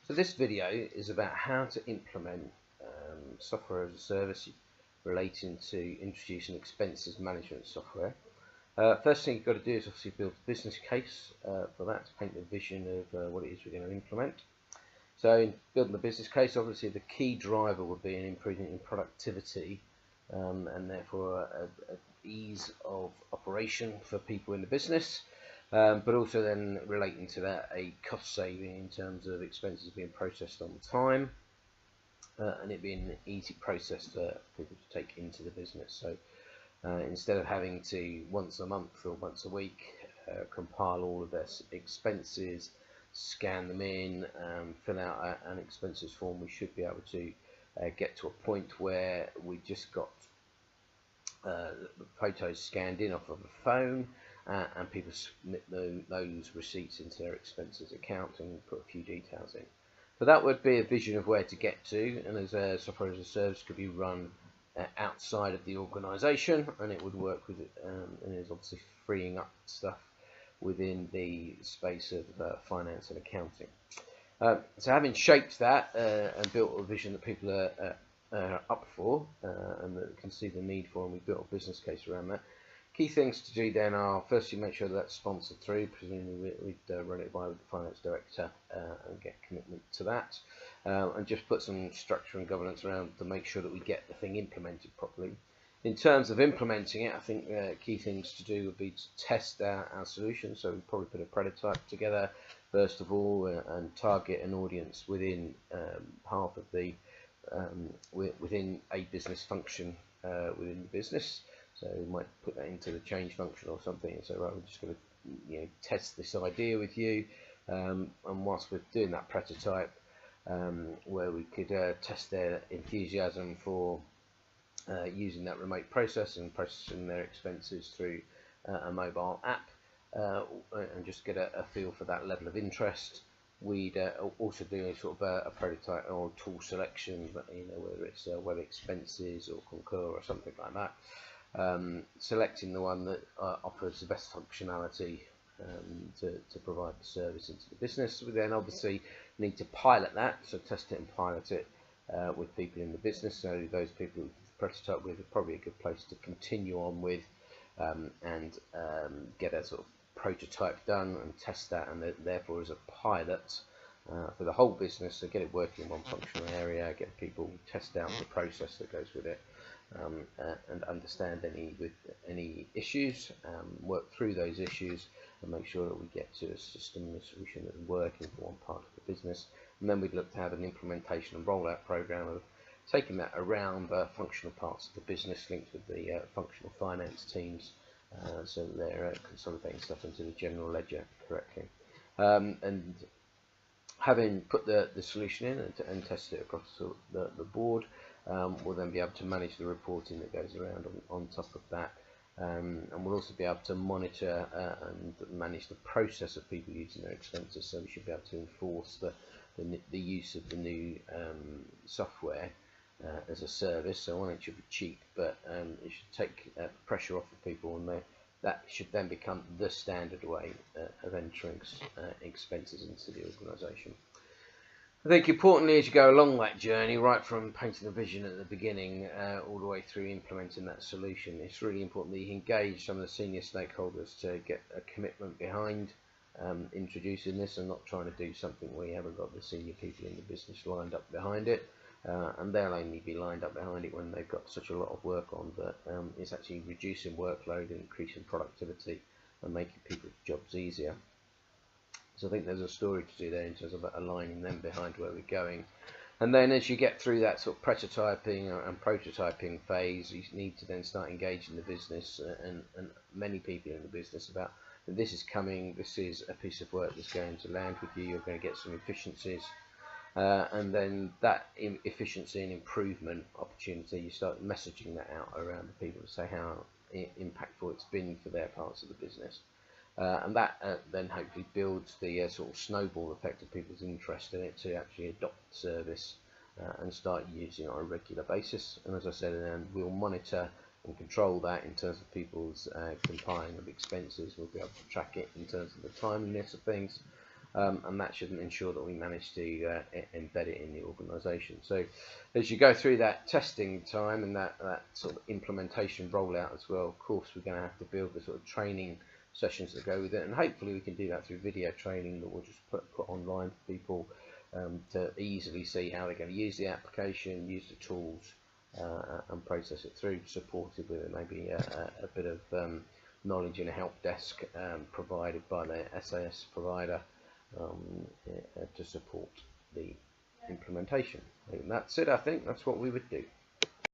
So this video is about how to implement software as a service relating to introducing expenses management software. First thing you've got to do is obviously build a business case for that, to paint the vision of what it is we're going to implement. So in building the business case, obviously the key driver would be an improvement in productivity and therefore a ease of operation for people in the business. But also then relating to that, a cost saving in terms of expenses being processed on time and it being an easy process for people to take into the business. So instead of having to once a month or once a week compile all of their expenses, scan them in, fill out an expenses form, we should be able to get to a point where we just got photos scanned in off of a phone and people submit those receipts into their expenses account and put a few details in. So that would be a vision of where to get to, and as a software as a service could be run outside of the organisation, and it would work with and is obviously freeing up stuff within the space of finance and accounting. So having shaped that and built a vision that people are up for and that can see the need for, and we built a business case around that. Key things to do then are, firstly, make sure that that's sponsored through. Presumably we'd run it by the finance director and get commitment to that, and just put some structure and governance around to make sure that we get the thing implemented properly. In terms of implementing it, I think key things to do would be to test our solution. So we'd probably put a prototype together first of all and target an audience within half of the within a business function within the business. So we might put that into the change function or something and say, right, we're just going to test this idea with you, and whilst we're doing that prototype where we could test their enthusiasm for using that remote process and processing their expenses through a mobile app, and just get a feel for that level of interest. We'd also do a sort of a prototype or tool selection, whether it's Web Expenses or Concur or something like that. Selecting the one that offers the best functionality to provide the service into the business. We then obviously need to pilot that, so test it and pilot it with people in the business. So those people who prototype with are probably a good place to continue on with and get a sort of prototype done and test that, and therefore as a pilot for the whole business. So get it working in one functional area, get people test out the process that goes with it. And understand any issues, work through those issues and make sure that we get to a system and a solution that's working for one part of the business. And then we'd look to have an implementation and rollout program of taking that around the functional parts of the business linked with the functional finance teams, so that they're consolidating stuff into the general ledger correctly. And having put the solution in and tested it across the board, we'll then be able to manage the reporting that goes around on top of that, and we'll also be able to monitor and manage the process of people using their expenses. So we should be able to enforce the use of the new software as a service. So one, it should be cheap, but it should take pressure off of people, and that should then become the standard way of entering expenses into the organisation. I think importantly, as you go along that journey, right from painting the vision at the beginning all the way through implementing that solution, it's really important that you engage some of the senior stakeholders to get a commitment behind introducing this, and not trying to do something where you haven't got the senior people in the business lined up behind it. And they'll only be lined up behind it when they've got such a lot of work on that it's actually reducing workload, increasing productivity and making people's jobs easier. So I think there's a story to do there in terms of aligning them behind where we're going. And then as you get through that sort of prototyping and prototyping phase, you need to then start engaging the business and many people in the business about that this is coming, this is a piece of work that's going to land with you, you're going to get some efficiencies. And then that efficiency and improvement opportunity, you start messaging that out around the people to say how impactful it's been for their parts of the business. And that then hopefully builds the sort of snowball effect of people's interest in it to actually adopt the service and start using it on a regular basis. And as I said, we'll monitor and control that in terms of people's compiling of expenses. We'll be able to track it in terms of the timeliness of things, and that should ensure that we manage to embed it in the organisation. So as you go through that testing time and that sort of implementation rollout as well, of course we're going to have to build the sort of training sessions that go with it, and hopefully we can do that through video training that we'll just put online for people to easily see how they're going to use the application, use the tools, and process it through, supported with maybe a bit of knowledge in a help desk provided by the SaaS provider to support the implementation. And that's it. I think that's what we would do.